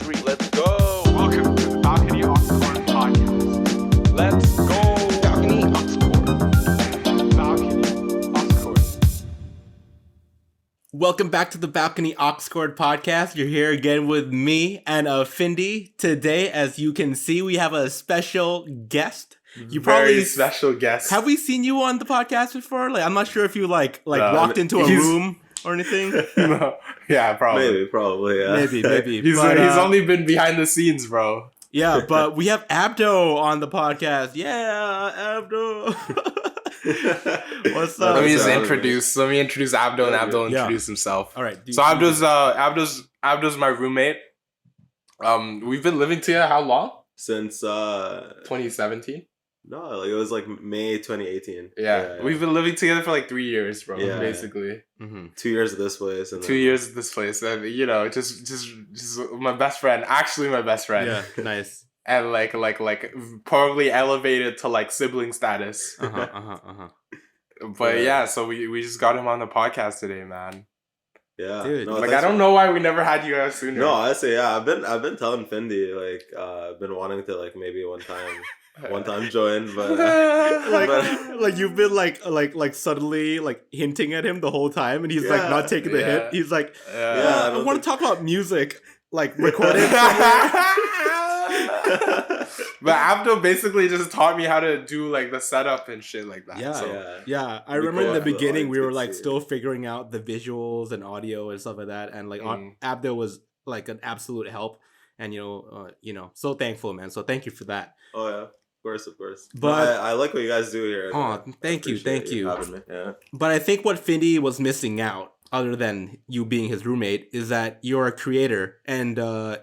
EP33. Let's go. Welcome to the Balcony AUX Chord podcast. Let's go. Balcony AUX Chord. Balcony AUX Chord. Welcome back to the Balcony AUX Chord podcast. You're here again with me and Findi. Today, as you can see, we have a special guest. You Very special guest. Have we seen you on the podcast before? Like, I'm not sure if you walked into a room or anything. No. Yeah, probably. Maybe, probably, yeah. Maybe. He's only been behind the scenes, bro. Yeah, but we have Abdo on the podcast. Yeah, Abdo. What's up? Let me introduce Abdo, and Abdo introduce himself. All right. So Abdo's my roommate. We've been living together how long? Since 2017. No, like it was like May 2018. Yeah. We've been living together for like 3 years, bro. Yeah. Basically. Mm-hmm. 2 years at this place. And 2 years at this place, and just my best friend. Actually, my best friend. Yeah, nice. And like probably elevated to like sibling status. But yeah, so we just got him on the podcast today, man. Yeah, dude. no, Like I don't know why we never had you guys sooner. No, I say yeah. I've been telling Findi like I've been wanting to like maybe one time join, but like you've been like suddenly like hinting at him the whole time, and he's like not taking the hit. He's like, I want to talk about music, like recording somewhere. But Abdo basically just taught me how to do like the setup and shit like that. Yeah. I remember in the beginning we were like still figuring out the visuals and audio and stuff like that, and like Abdo was like an absolute help, and so thankful, man. So thank you for that. Oh yeah. Of course. But I like what you guys do here. Oh, thank you. Having me. Yeah. But I think what Findi was missing out, other than you being his roommate, is that you're a creator. And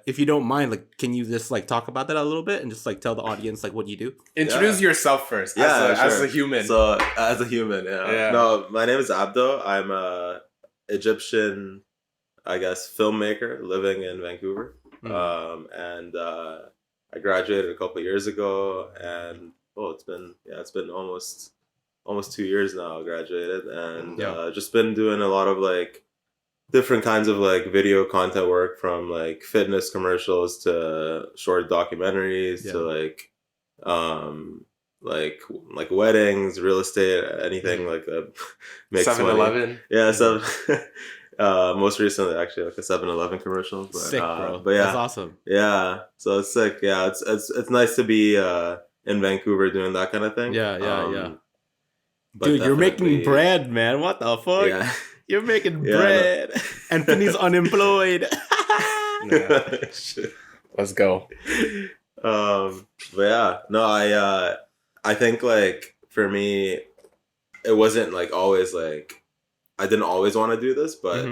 if you don't mind, like, can you just like talk about that a little bit and just like tell the audience like what you do? Introduce yourself first. As a human. So as a human, yeah. No, my name is Abdo. I'm a Egyptian, I guess, filmmaker living in Vancouver. I graduated a couple of years ago, and it's been almost 2 years now. I graduated, and just been doing a lot of like different kinds of like video content work, from like fitness commercials to short documentaries to like weddings, real estate, anything like that makes 7-Eleven. Yeah, so. Most recently, actually, like a 7-Eleven commercial. But, sick, bro. But yeah, that's awesome. Yeah, so it's sick. Yeah, it's nice to be in Vancouver doing that kind of thing. Yeah. But dude, you're making bread, man. What the fuck? Yeah. You're making bread, and Finny's unemployed. Let's go. But yeah, no, I think like for me, it wasn't like always like. I didn't always want to do this, but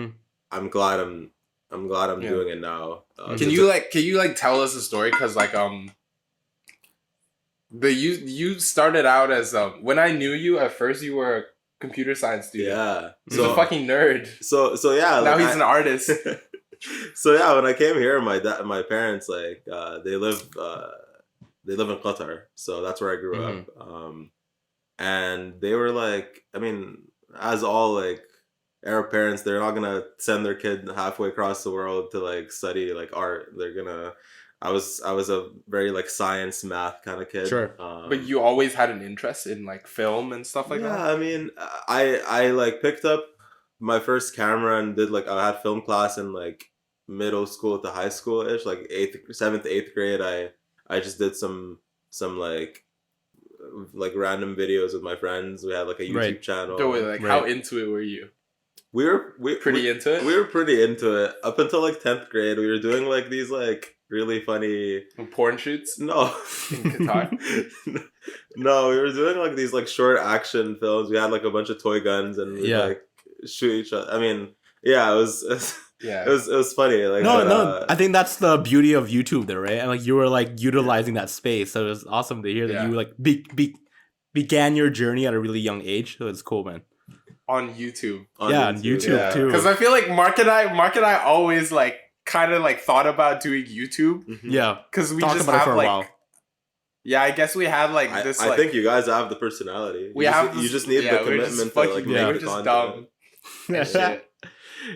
I'm glad I'm doing it now. Can you tell us a story? Because like you started out as when I knew you at first, you were a computer science student. Yeah, so a fucking nerd. So yeah. Now he's an artist. So yeah, when I came here, my parents like they live in Qatar, so that's where I grew up. And they were like, I mean, as all like Arab parents, they're not gonna send their kid halfway across the world to like study like art. They're gonna. I was a very like science, math kind of kid. Sure. But you always had an interest in like film and stuff like that. Yeah, I mean, I like picked up my first camera and did like I had film class in like middle school to high school ish, like 7th, 8th grade. I just did some like random videos with my friends. We had like a YouTube channel. So wait, like how into it were you? We were pretty into it. We were pretty into it up until like 10th grade. We were doing like these like really funny porn shoots. No, in Qatar. No, we were doing like these like short action films. We had like a bunch of toy guns and we'd like shoot each other. I mean, yeah, it was. Yeah, it was funny. Like no, I think that's the beauty of YouTube, there, right? And like you were like utilizing that space, so it was awesome to hear that you like began your journey at a really young age. So it's cool, man. On YouTube. On YouTube too. Because I feel like Mark and I always like kind of like thought about doing YouTube. Yeah. Because we just have like. Yeah, I guess we have like this. I think you guys have the personality. You just need the commitment to like make the content. Dumb.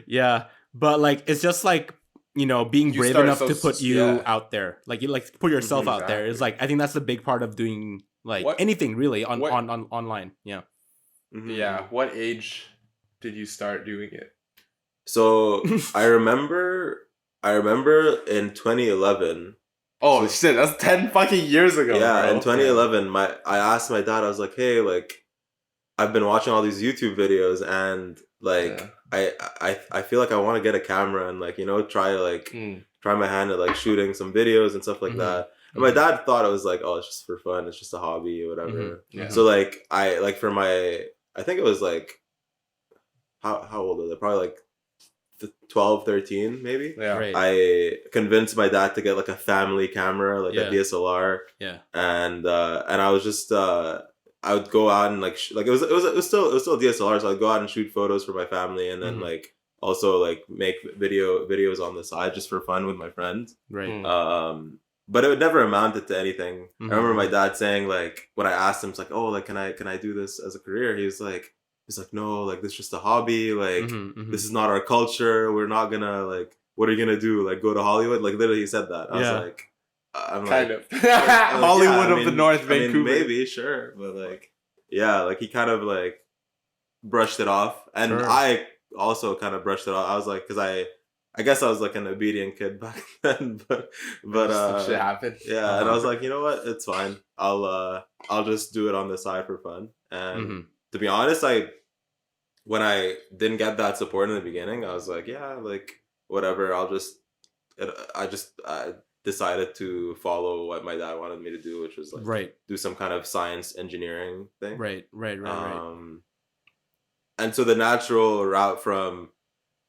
Yeah. But like it's just like being You brave start enough so- to put you yeah. out there, like you like put yourself out there. Is like I think that's the big part of doing like What- anything really on what- online. Yeah. Yeah. What age did you start doing it? So I remember in 2011. Oh shit, that's 10 fucking years ago. Yeah, bro. in 2011, I asked my dad. I was like, "Hey, like, I've been watching all these YouTube videos, and like, I feel like I want to get a camera and like, try my hand at like shooting some videos and stuff like that." And my dad thought it was like, "Oh, it's just for fun. It's just a hobby or whatever." Yeah. So like, for my, I think it was like, how old was I? Probably like 12, 13 maybe. Yeah. Right. I convinced my dad to get like a family camera, like a DSLR. Yeah. And I was just I would go out and like it was still DSLR, so I'd go out and shoot photos for my family, and then like also like make videos on the side just for fun with my friends. Right. But it never amounted to anything. I remember my dad saying, like, when I asked him, it's like, "Oh, like, can I do this as a career?" He's like, "No, like, this is just a hobby. Like, this is not our culture. We're not gonna, like, what are you gonna do? Like, go to Hollywood?" Like, literally, he said that. I was like, I'm kind like, of Hollywood of the North, I Vancouver. mean, maybe, sure, but like, yeah, like he kind of like brushed it off, and I also kind of brushed it off. I was like, because I guess I was like an obedient kid back then, but some shit happened. Yeah, and I was like, you know what, it's fine. I'll just do it on the side for fun. And to be honest, when I didn't get that support in the beginning, I was like, yeah, like whatever. I decided to follow what my dad wanted me to do, which was like do some kind of science engineering thing. Right. And so the natural route from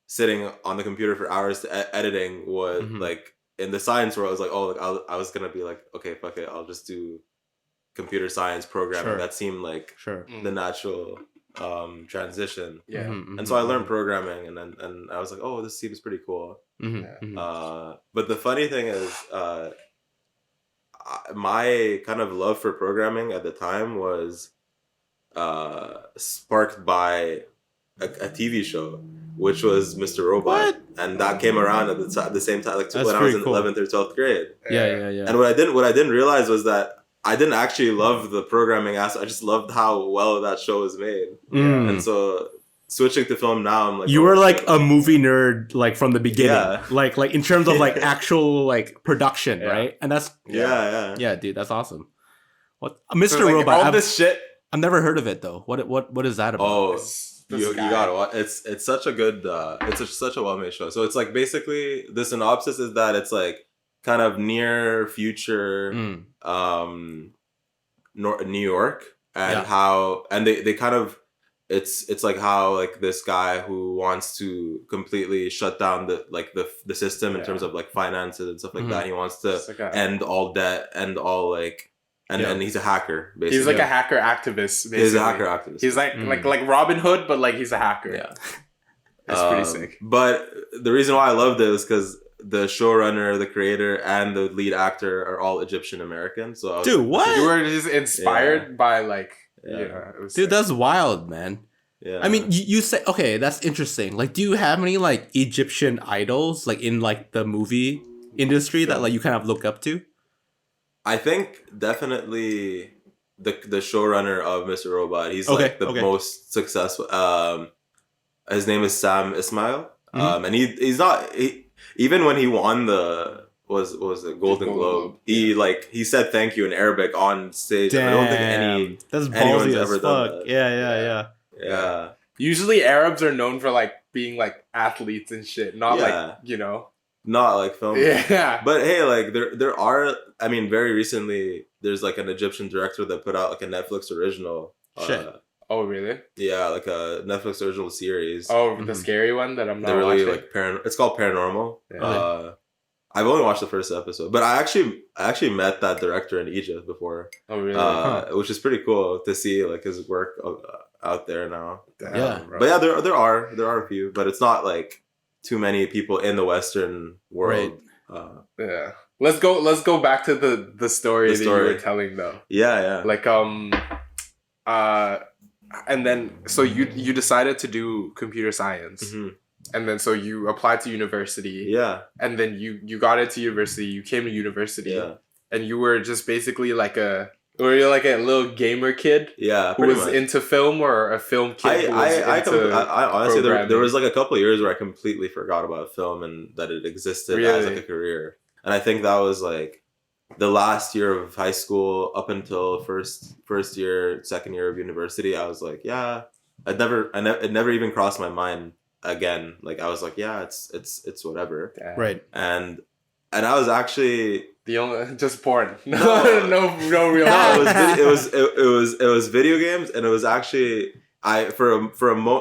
sitting on the computer for hours to editing was like in the science world. I was like, oh, like I was gonna be like, okay, fuck it, I'll just do computer science programming. That seemed like the natural transition. Yeah. And so I learned programming, and I was like, oh, this seems pretty cool. But the funny thing is, my kind of love for programming at the time was sparked by a TV show, which was Mr. Robot, and that came around at the same time, like when I was in 11th or 12th grade. Yeah. And what I didn't realize was that I didn't actually love the programming aspect. I just loved how well that show was made. And so switching to film now, I'm like, you were like a movie nerd, like from the beginning, like in terms of like actual like production, right? And that's dude, that's awesome. What Mr. So Robot? All this shit. I've never heard of it though. What is that about? Oh, you gotta watch. It's such a good. Such a well-made show. So it's like basically the synopsis is that it's like kind of near future, New York, and how they kind of it's like how like this guy who wants to completely shut down the system in terms of like finances and stuff like that. He wants to end all debt, end all like. And he's a hacker, basically. He's like a hacker activist, basically. He's a hacker activist. He's like Robin Hood, but like he's a hacker. Yeah. It's pretty sick. But the reason why I loved it is because the showrunner, the creator, and the lead actor are all Egyptian American. So dude, what? You were just inspired by like... Dude, sick. That's wild, man. Yeah. I mean, you say... Okay, that's interesting. Like, do you have any like Egyptian idols like in like the movie industry that like you kind of look up to? I think definitely the showrunner of Mr. Robot. He's like the most successful. His name is Sam Ismail, and he's not. Even when he won the was the Golden Globe, he said thank you in Arabic on stage. Damn. I don't think anyone's ever done that. Yeah. Usually Arabs are known for like being like athletes and shit, not like not like film. Yeah. But hey, like there are, I mean, very recently there's like an Egyptian director that put out like a Netflix original. Shit. Oh really? Yeah, like a Netflix original series. Oh, the scary one that I'm not really watching. Like it's called Paranormal. Yeah. I've only watched the first episode, but I actually met that director in Egypt before. Oh really? Which is pretty cool to see like his work out there now. Damn, but yeah, there are a few, but it's not like too many people in the Western world. Yeah. Let's go back to the story that you were telling though. Yeah. Like and then so you decided to do computer science. And then so you applied to university. Yeah. And then you got into university. You came to university. Yeah. And you were just basically like a little gamer kid. Yeah. Who was much. into film, or a film kid? I honestly there was like a couple of years where I completely forgot about film and that it existed as like a career. And I think that was like the last year of high school up until first year, second year of university. I was like, yeah, it never even crossed my mind again. Like I was like, yeah, it's whatever. Damn. Right. And I was actually the only just porn. No real. No, it was video games, and it was actually for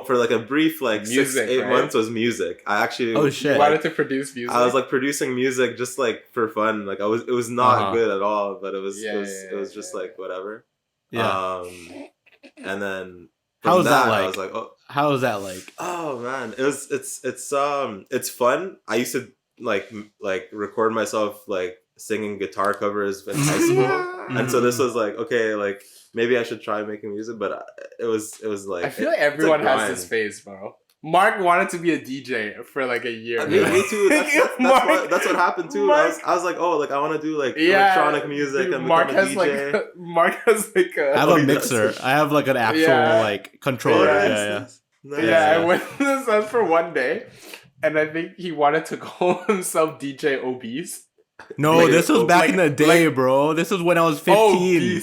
like a brief like music, 6-8 months was music. I actually wanted to produce music. I was like producing music just like for fun. Like it was not good at all, but it was just like whatever. Yeah. And then how was that like? I was like, oh, how was that like? Oh man, it's fun. I used to like record myself like singing guitar covers in high school, and so this was like, okay, like maybe I should try making music, but it was like I feel like everyone has this phase, bro. Mark wanted to be a DJ for like a year. Me too. That's what happened too. I was like, oh, like I want to do like electronic music and Mark become a has DJ. Mark has like I have a mixer. I have like an actual like controller. I went to this house for one day, and I think he wanted to call himself DJ Obese. No, like, this was back in the day, bro. This was when I was 15.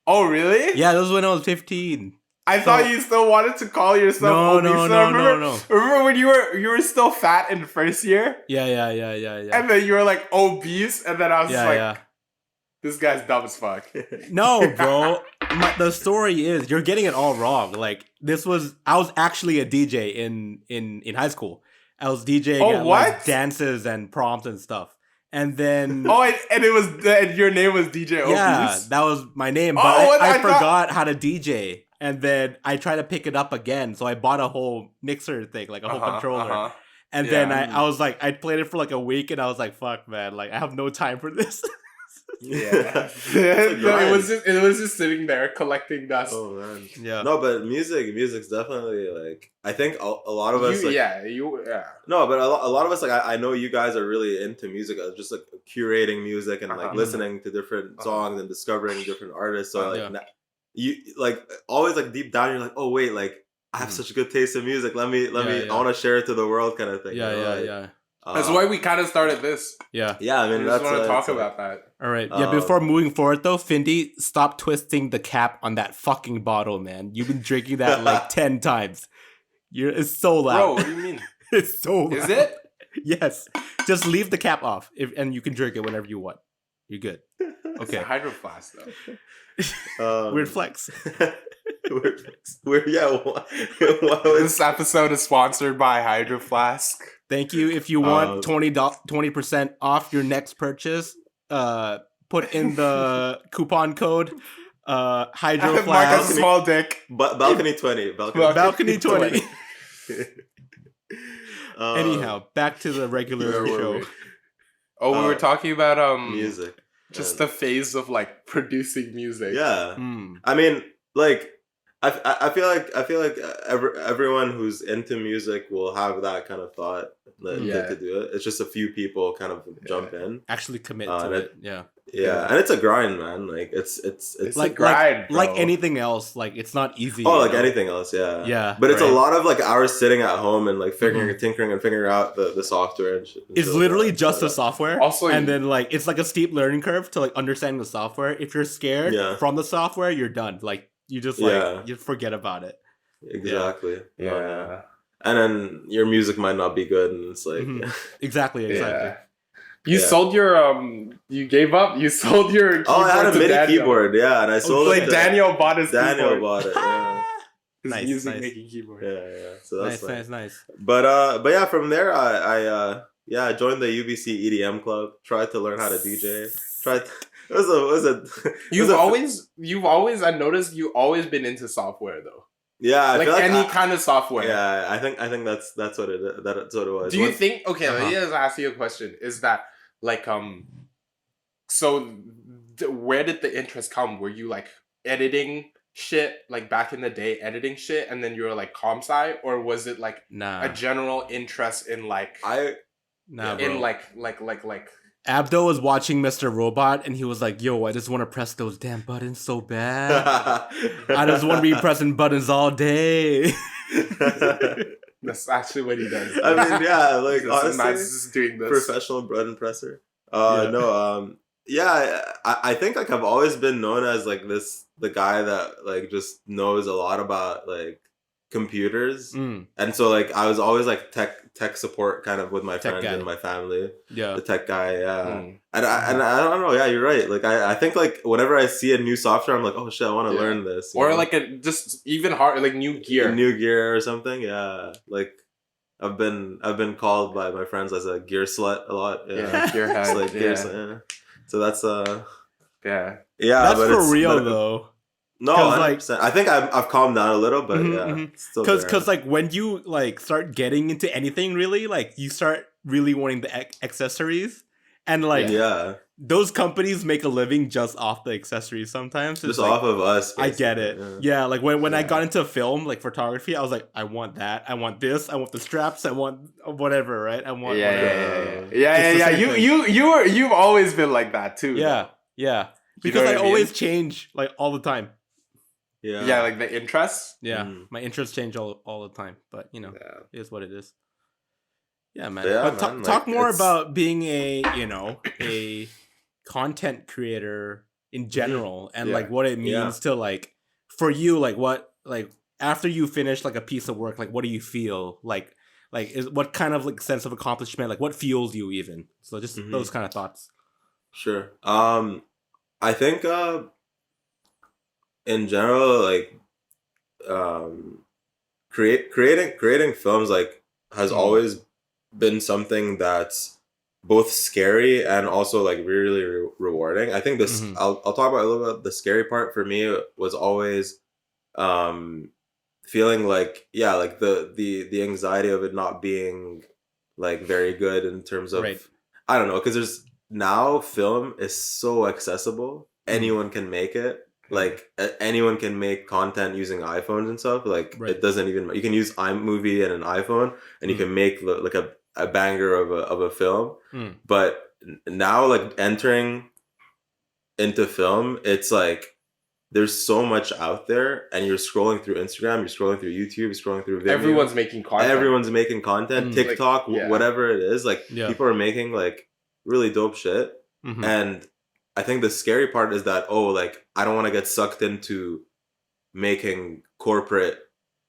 Oh, really? Yeah, this was when I was 15. I thought you still wanted to call yourself obese. No. Remember when you were still fat in the first year? Yeah. And then you were like obese, and then I was like, this guy's dumb as fuck. No, bro. The story is you're getting it all wrong. Like I was actually a DJ in high school. I was DJing at like dances and proms and stuff. And then and your name was DJ Obese? Yeah, that was my name, but I forgot how to DJ. And then I tried to pick it up again, so I bought a whole mixer thing, like a whole controller. And then I was like, I played it for like a week, and I was like, fuck, man, like I have no time for this. Yeah. It was just sitting there collecting dust. Oh man. Yeah. No, but music's definitely like I think a lot of us No, but a lot of us like I know you guys are really into music, just like curating music and like listening to different songs and discovering different artists. So like you like always like deep down you're like, oh wait, like I have such a good taste in music. Let me I want to share it to the world kind of thing. Yeah. That's why we kind of started this. Yeah. I mean, we just want to talk about that. All right. Yeah. Before moving forward, though, Findi, stop twisting the cap on that fucking bottle, man. You've been drinking that like 10 times. It's so loud. Bro, what do you mean? It's so loud. Is it? Yes. Just leave the cap off, and you can drink it whenever you want. You're good. Okay. It's a hydro flask, though. Weird flex. This episode is sponsored by Hydro Flask. Thank you. If you want 20% off your next purchase, put in the coupon code Hydro Flask. Mark has a small dick. Balcony 20. Balcony 20. Anyhow, back to the regular show. We were talking about music. Just the phase of like producing music. Yeah. I mean, like I feel like everyone who's into music will have that kind of thought to do it. It's just a few people kind of jump in, actually commit to it. Yeah, and it's a grind, man. Like it's like a grind, like anything else. Like it's not easy. Oh, like anything else, yeah. Yeah, but it's a lot of like hours sitting at home and like tinkering and figuring out the software and shit. It's literally just the software. Also, and then like it's like a steep learning curve to like understanding the software. If you're scared from the software, you're done. Like you just like you forget about it. Exactly. Yeah. And then your music might not be good, and it's like exactly. Yeah. You sold your you gave up. You sold your keyboard. I had a MIDI keyboard, and I sold it. Like Daniel bought his keyboard. Daniel bought it. Yeah. His music making keyboard. Yeah. So that's nice. But yeah, from there I joined the UBC EDM club. Tried to learn how to DJ. You've always I noticed you've always been into software though. Yeah, like any kind of software. Yeah, I think that's what it was. Do you think? Okay, let me just ask you a question. Is that like so? Where did the interest come? Were you like editing shit like back in the day, editing shit, and then you were like comp sci, or was it like Nah. a general interest in like Nah, in bro. like Abdo was watching Mr. Robot and he was like, yo, I just want to press those damn buttons so bad. I just want to be pressing buttons all day. That's actually what he does. I mean, yeah, like Man's honestly, just doing this. professional button presser. I think like I've always been known as like the guy that like just knows a lot about like computers, and so like I was always like tech support kind of with my friends and my family. Yeah, the tech guy. Yeah, and I don't know. Yeah, you're right. Like I think like whenever I see a new software, I'm like, oh shit, I want to learn this. Or like a just even hard like new gear or something. Yeah, like. I've been called by my friends as a gear slut a lot. Yeah, gearhead. It's like gear slut, yeah. So that's yeah. That's but for real though. No, 100%. I think I've calmed down a little, but because like when you like start getting into anything really, like you start really wanting the accessories, and like those companies make a living just off the accessories sometimes. Just like, off of us. I get it. Yeah, like when I got into film, like photography, I was like, I want that. I want this. I want the straps. I want whatever, right? I want Yeah. You've always been like that too. Yeah. Because I always change like all the time. Yeah, like the interests. Yeah, my interests change all the time, but you know, it is what it is. Yeah, man. But talk more about being a content creator in general, and like what it means to like for you, like what like after you finish like a piece of work, like what do you feel like is what kind of like sense of accomplishment, like what fuels you even? So just those kind of thoughts. Sure. I think in general, like creating films like has always been something that's both scary and also like really rewarding. I think this I'll talk about a little bit. The scary part for me was always feeling like like the anxiety of it not being like very good in terms of I don't know, because there's now film is so accessible. Anyone can make it. Like anyone can make content using iPhones and stuff. Like it doesn't even, you can use iMovie and an iPhone and you can make like a banger of a film. But now like entering into film, it's like there's so much out there, and you're scrolling through Instagram, you're scrolling through YouTube, you're scrolling through video. Everyone's making content. TikTok, like, whatever it is. Like people are making like really dope shit. And I think the scary part is that, like, I don't want to get sucked into making corporate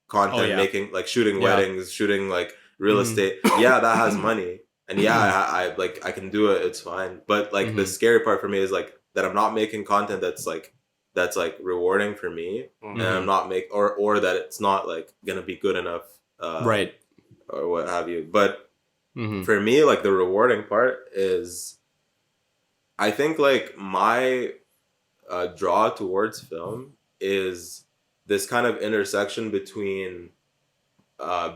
content, making like shooting weddings, shooting like real estate. Yeah, that has money. And I like I can do it, it's fine. But like the scary part for me is like that I'm not making content that's like rewarding for me, and I'm not or that it's not like gonna be good enough, or what have you. But for me, like the rewarding part is, I think like my draw towards film is this kind of intersection between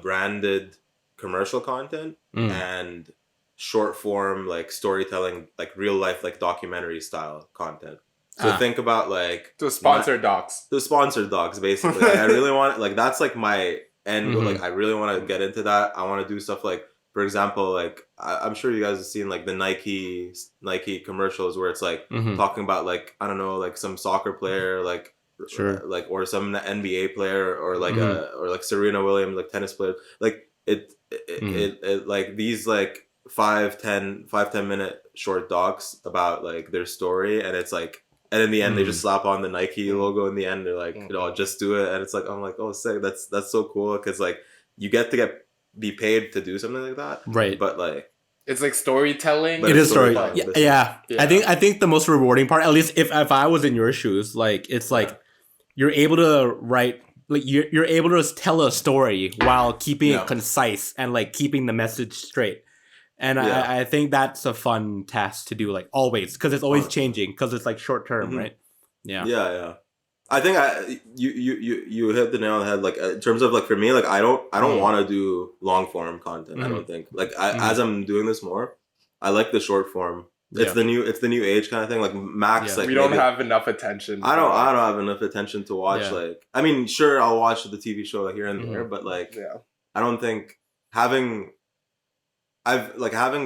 branded commercial content and short form like storytelling, like real life like documentary style content. So think about like the sponsored docs basically. Like, I really want, like, that's like my end goal. Like I really want to get into that. I want to do stuff like, for example, like I'm sure you guys have seen like the Nike commercials where it's like talking about like, I don't know, like some soccer player, like like, or some NBA player, or like or like Serena Williams, like tennis player. Like it like these like 5-10 minute short docs about like their story, and it's like, and in the end they just slap on the Nike logo in the end. They're like, just do it, and it's like, I'm like, oh sick, that's so cool, because like you get to be paid to do something like that, right? But like it's like storytelling. It is storytelling. Yeah. I think the most rewarding part, at least if I was in your shoes, like it's like you're able to write, like you're able to tell a story while keeping it concise and like keeping the message straight. And I think that's a fun task to do, like always, because it's always changing, because it's like short term, right? Yeah. I think you hit the nail on the head. Like in terms of like for me, like I don't want to do long form content. I don't think, like as I'm doing this more, I like the short form It's the new age kind of thing. Like Max, like we don't have enough attention. I don't have enough attention to watch. Like, I mean, sure, I'll watch the TV show like here and there, but like, I don't think having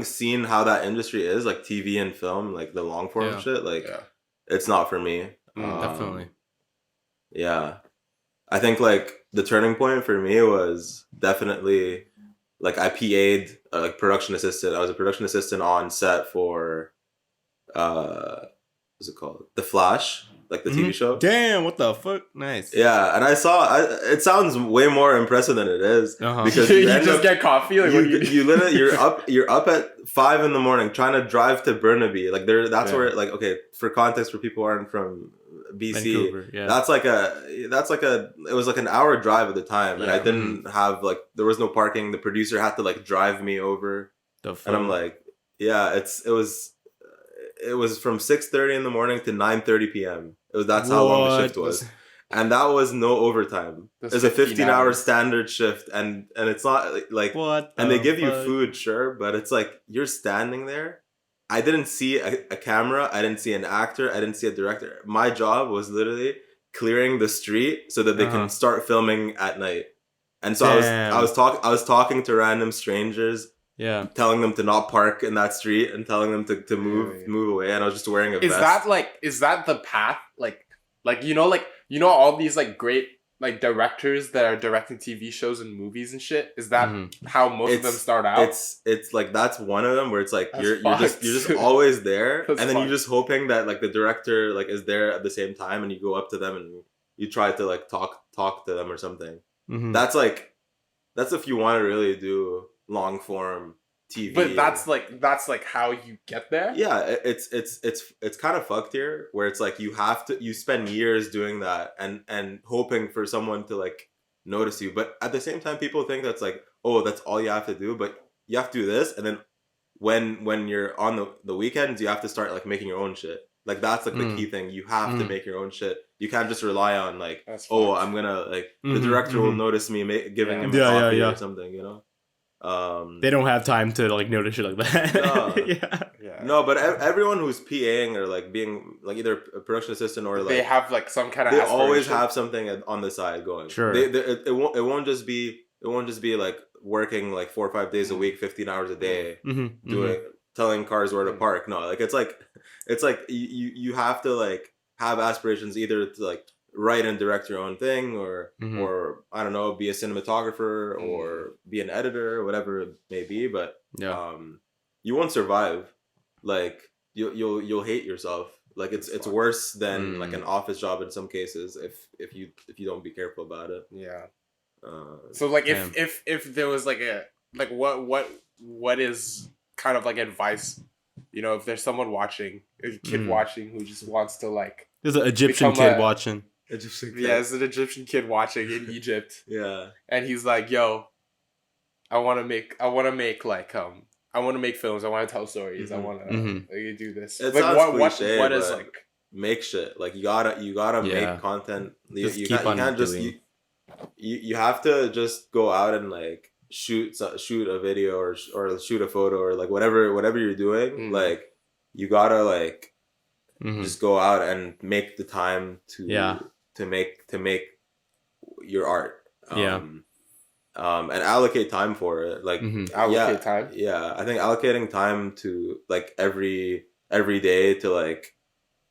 seen how that industry is, like TV and film, like the long form shit, like it's not for me. Definitely. Yeah, I think like the turning point for me was definitely like I PA'd like production assistant. I was a production assistant on set for what's it called? The Flash, like the TV show. Damn, what the fuck? Nice. Yeah, and I saw. It sounds way more impressive than it is because you just get coffee. Like you literally you're up at 5 a.m. trying to drive to Burnaby. Like that's where like okay, for context for people who aren't from BC, Vancouver, that's like it was like an hour drive at the time, and I didn't have like there was no parking. The producer had to like drive me over, and I'm like, yeah, it was from 6:30 in the morning to 9:30 p.m. That's how long the shift was. And that was no overtime. It's a 15-hour standard shift, and it's not like what. And they give you food, sure, but it's like you're standing there. I didn't see a camera. I didn't see an actor. I didn't see a director. My job was literally clearing the street so that they can start filming at night. And so I was talking to random strangers. Yeah, telling them to not park in that street and telling them to move away, and I was just wearing a vest. Is that the path? Like all these like great like directors that are directing TV shows and movies and shit? Is that how most of them start out? It's like that's one of them where it's like you're just always there, and then you're just hoping that like the director like is there at the same time, and you go up to them and you try to like talk to them or something. That's if you want to really do long form TV. But that's like how you get there. Yeah, it's kind of fucked here, where it's like you spend years doing that and hoping for someone to like notice you. But at the same time, people think that's like, oh, that's all you have to do. But you have to do this, and then when you're on the weekends, you have to start like making your own shit. Like that's like the key thing. You have to make your own shit. You can't just rely on like, I'm gonna like the director will notice me giving him a coffee or something, you know. They don't have time to like notice shit like that. No, but everyone who's PAing or like being like either a production assistant or like they have like some kind of they always have something on the side going. Sure, it won't just be like working like 4 or 5 days a week, 15 hours a day, telling cars where to park. No, like it's like you have to like have aspirations either to like write and direct your own thing or I don't know, be a cinematographer or be an editor or whatever it may be, but you won't survive. Like you'll hate yourself. Like it's worse than like an office job in some cases if you don't be careful about it. So like if there was like a like what is kind of like advice, you know, if there's someone watching, a kid watching who just wants to like, there's an Egyptian kid watching. It's an Egyptian kid watching in Egypt. And he's like, yo, I want to make like I want to make films. I want to tell stories. I want to do this. It like sounds cliche, what is like make shit. Like you gotta make content. You can't just you have to just go out and like shoot a video or shoot a photo or like whatever you're doing. Like you gotta like just go out and make the time to make your art. And allocate time for it. Like allocate time. Yeah, I think allocating time to like every day to like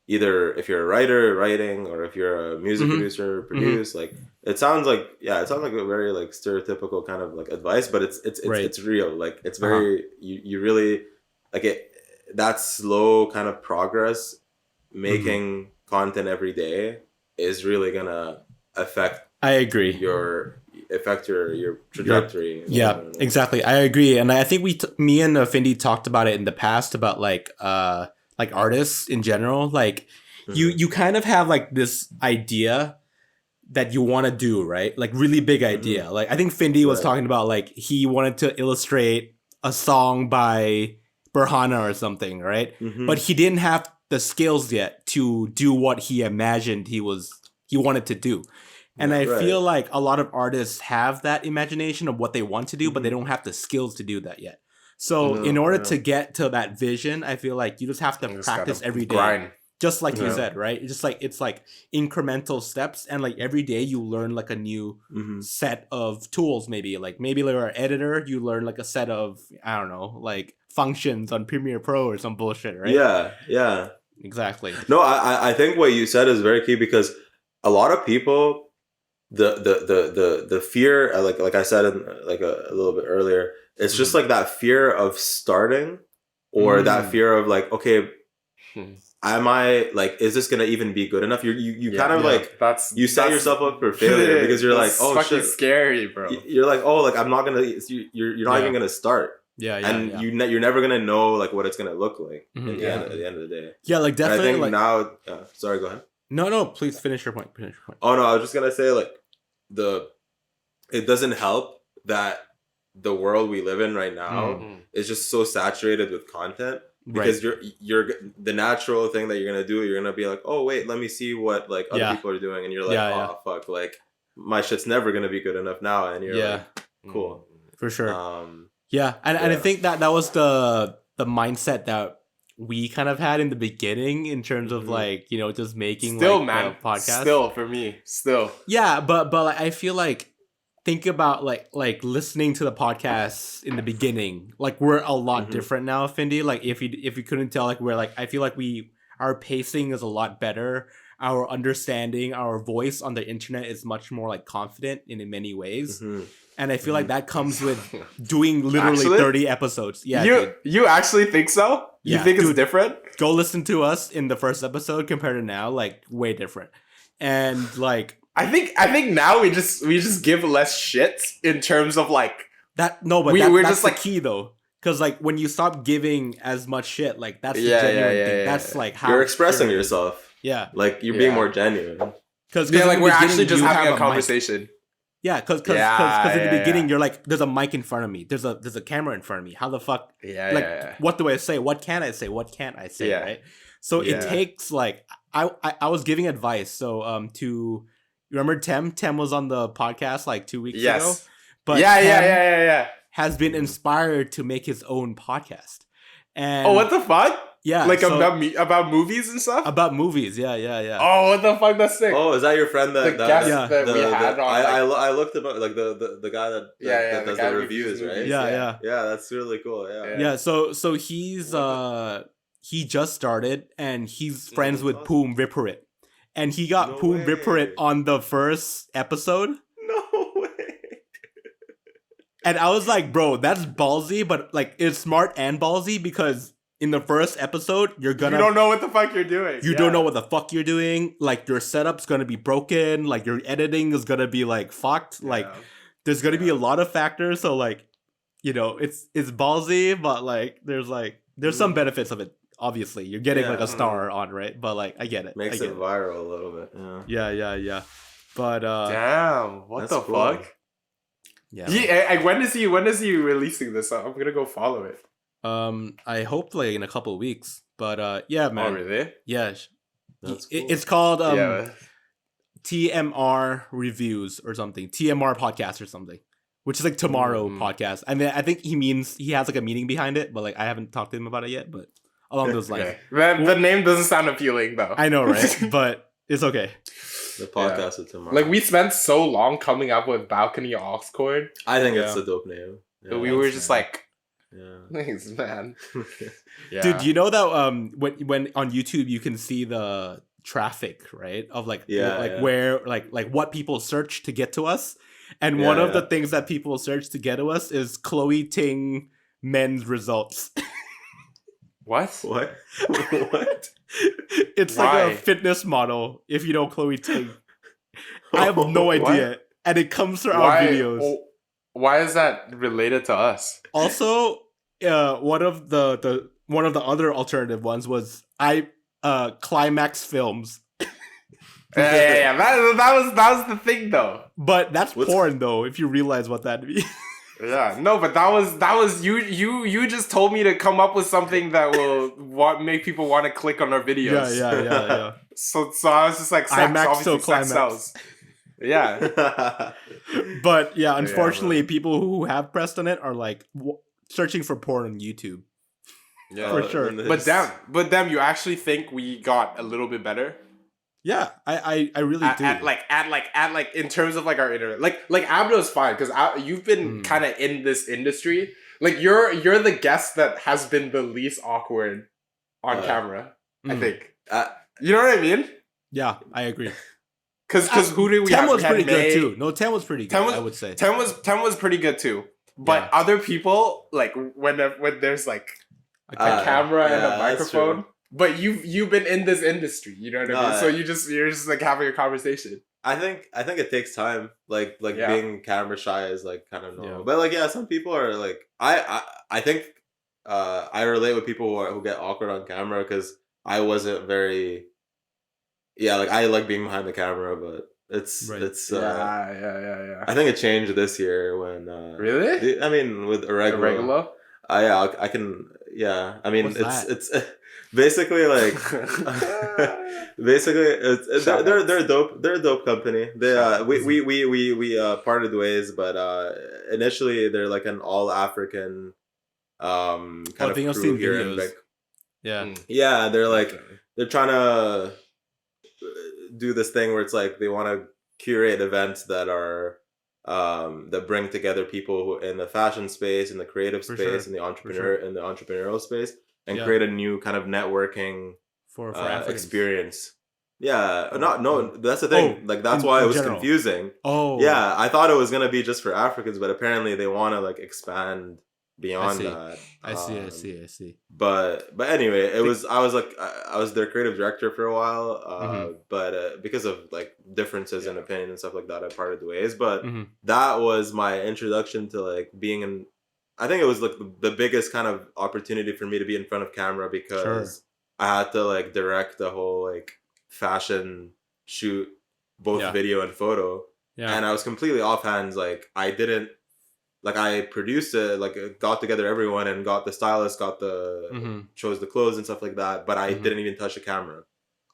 either if you're a writer writing or if you're a music producer produce. Like it sounds like a very like stereotypical kind of like advice, but it's real. Like it's very you really like it. That slow kind of progress, making content every day is really gonna affect. I agree. Your trajectory. Yeah, exactly. I agree, and I think me and Findi talked about it in the past about like artists in general. Like you kind of have like this idea that you want to do, right? Like really big idea. Like I think Findi was talking about like he wanted to illustrate a song by Berhana or something, right? But he didn't have the skills yet to do what he imagined he wanted to do. And I feel like a lot of artists have that imagination of what they want to do, but they don't have the skills to do that yet. So in order to get to that vision, I feel like you just have to practice every day. Grind. Just like you said, right? It's just like it's like incremental steps, and like every day you learn like a new set of tools. Maybe like you're an editor, you learn like a set of, I don't know, like functions on Premiere Pro or some bullshit, right? Yeah. Exactly. No, I think what you said is very key, because a lot of people, the fear, like I said like a little bit earlier, it's just like that fear of starting, or that fear of like, okay, am I like, is this gonna even be good enough? You kind of like, you set yourself up for failure, because you're like, oh fucking shit, scary, bro. You're like, oh, like I'm not gonna, you're not even gonna start. You're never gonna know like what it's gonna look like at the end of the day. Yeah, like definitely. And I think like, now, sorry, go ahead. No, please finish your point. Oh no, I was just gonna say like it doesn't help that the world we live in right now is just so saturated with content. Because you're the natural thing that you're gonna do, you're gonna be like, oh wait, let me see what like other people are doing, and you're like, oh fuck, like my shit's never gonna be good enough now, and you're like, cool, for sure. And I think that was the mindset that we kind of had in the beginning in terms of like, you know, just making podcasts. Still for me, but like, I feel like, think about like listening to the podcasts in the beginning. Like we're a lot different now, Findi. Like if you couldn't tell, like we're like, I feel like our pacing is a lot better. Our understanding, our voice on the internet is much more like confident in many ways. And I feel like that comes with doing literally 30 episodes. Yeah, you actually think so? You think it's different? Go listen to us in the first episode compared to now, like way different. And like, I think now we just give less shit in terms of like that. No, but we're that's just like key though, because like when you stop giving as much shit, like that's the genuine thing. That's like how you're expressing yourself. Yeah, like you're being more genuine. Because like we're actually just having a conversation. Yeah, because in the beginning you're like, there's a mic in front of me, there's a camera in front of me. How the fuck? What do I say? What can I say? What can't I say? Right. So it takes like I was giving advice. So to. You remember Tem? Tem was on the podcast like 2 weeks ago. But yeah. Has been inspired to make his own podcast. And oh, what the fuck? Yeah, like about movies and stuff. About movies, yeah. Oh, what the fuck? That's sick. Oh, is that your friend that we had on? I looked about like the guy that does the reviews, right? Yeah. That's really cool. Yeah. So he's he just started, and he's friends with Poom Viparit. And he got Poom Viparit on the first episode. No way. And I was like, bro, that's ballsy, but like it's smart and ballsy, because in the first episode, you don't know what the fuck you're doing. You don't know what the fuck you're doing. Like your setup's gonna be broken. Like your editing is gonna be like fucked. Like there's gonna be a lot of factors. So like, you know, it's ballsy, but like there's some benefits of it. Obviously, you're getting like a star on, right? But like, I get it. Makes it viral a little bit. Yeah. But damn, what the fuck? Yeah. When is he releasing this? I'm gonna go follow it. I hope like in a couple of weeks. But yeah, man. Oh really? Yeah. That's cool. It's called TMR Reviews or something. TMR Podcast or something. Which is like Tomorrow Podcast. I mean, I think he has like a meaning behind it, but like I haven't talked to him about it yet. But along those lines. The name doesn't sound appealing though. I know, right? But it's okay. The podcast of tomorrow. Like we spent so long coming up with Balcony AUX Chord. I think it's a dope name. But we were just like, thanks, man. Dude, you know that when on YouTube you can see the traffic, right? Of where like what people search to get to us. And one of the things that people search to get to us is Chloe Ting men's results. What? It's like a fitness model, if you know Chloe Ting. I have no idea. And it comes through our videos. Why is that related to us? Also, one of the other alternative ones was Climax Films. Yeah. That was the thing though. But that's porn though, if you realize what that'd be. Yeah, no, but that was you just told me to come up with something that will make people want to click on our videos. Yeah. So I was just like, sex sells. Yeah. But yeah, unfortunately, people who have pressed on it are like searching for porn on YouTube. Yeah, for sure. But damn, you actually think we got a little bit better? Yeah, I really do. At in terms of like our internet, like Abdo's fine because you've been kind of in this industry. Like you're the guest that has been the least awkward on camera. I think. You know what I mean? Yeah, I agree. Because who did we have? 10 was pretty good too. No, 10 was pretty good. I would say 10 was pretty good too. But other people, like when there's like a camera and a microphone, but you've been in this industry, you know what I mean? So you're just like having a conversation. I think it takes time. Like being camera shy is like kind of normal. But like some people are like I think I relate with people who get awkward on camera because I wasn't very. Yeah, like I like being behind the camera, but it's yeah. I think it changed this year when really. I mean, with Irregular. I can. Yeah, I mean it's basically like they're a dope. They're a dope company. They we parted ways, but initially they're like an all African kind of crew here in yeah, they're like they're trying to do this thing where it's like they want to curate events that are that bring together people who in the fashion space, in the creative space, in the entrepreneurial space, and create a new kind of networking for experience. Yeah, that's the thing. Like that's why it was confusing. Yeah, I thought it was gonna be just for Africans, but apparently they want to like expand beyond that. I see. But anyway, I was their creative director for a while. But because of like differences in opinion and stuff like that, I parted ways. But that was my introduction to like being in. I think it was like the biggest kind of opportunity for me to be in front of camera because I had to like direct the whole like fashion shoot, both video and photo. Yeah. And I was completely offhand. Like I didn't. Like I produced it, like got together everyone and got the stylist, chose the clothes and stuff like that. But I didn't even touch the camera.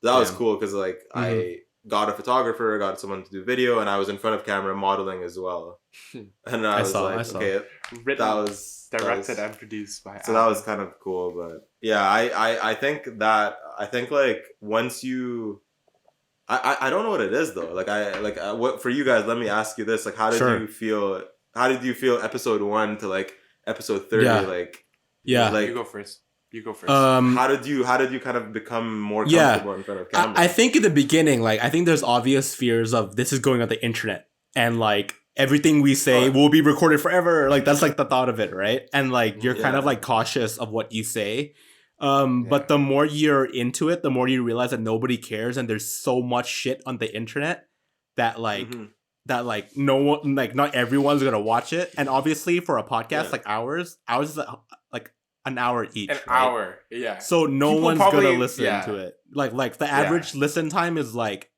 That was cool because like I got a photographer, got someone to do video, and I was in front of camera modeling as well. And I saw. Okay, that was directed and produced by. So that was kind of cool, but yeah, I think like once you. I don't know what it is though. What for you guys? Let me ask you this: like, how did you feel? How did you feel episode 1 to like episode 30? Like you go first. How did you kind of become more comfortable in front of camera? I think in the beginning, like I think there's obvious fears of this is going on the internet and like everything we say will be recorded forever. Like that's like the thought of it, right? And like you're kind of like cautious of what you say. But the more you're into it, the more you realize that nobody cares and there's so much shit on the internet that like that like no one, like not everyone's gonna watch it. And obviously for a podcast like ours is like an hour each. Hour, so no one's gonna listen to it. Like the average listen time is like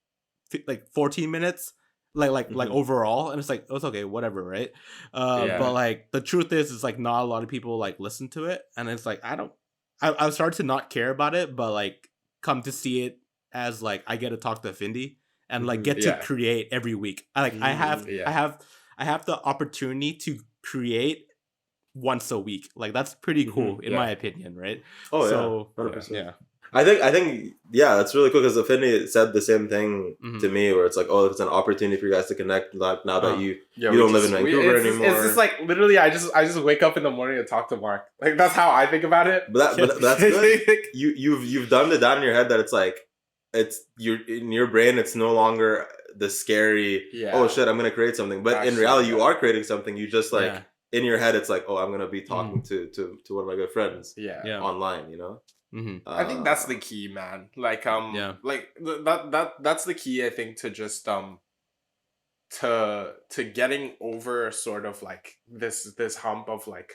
14 minutes. Like overall, and it's like it's okay, whatever, right? But like the truth is like not a lot of people like listen to it, and it's like I've started to not care about it, but like come to see it as like I get to talk to Findi and like get to create every week. I have the opportunity to create once a week. Like that's pretty cool in my opinion, right? 100%. Yeah. I think that's really cool because Findi said the same thing to me, where it's like, oh, it's an opportunity for you guys to connect. Like now that you don't live in Vancouver anymore. It's just like literally, I just wake up in the morning and talk to Mark. Like that's how I think about it. But that's good. You've done it down in your head that it's like in your brain. It's no longer the scary. Oh shit, I'm gonna create something. But in reality, you are creating something. You just like in your head, it's like, oh, I'm gonna be talking to one of my good friends. Online, you know. I think that's the key, man. Like like that's the key. I think to just to getting over sort of like this hump of like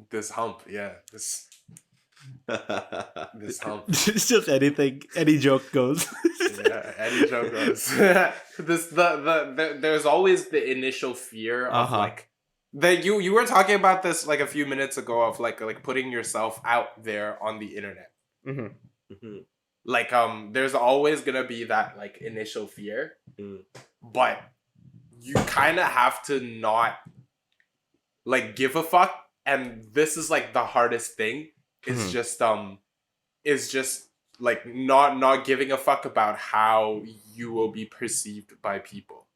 this hump, this hump. It's just anything, any joke goes. Any joke goes. There's always the initial fear of like. You were talking about this like a few minutes ago of like putting yourself out there on the internet. Like there's always gonna be that like initial fear, but you kind of have to not like give a fuck, and this is like the hardest thing is just like not giving a fuck about how you will be perceived by people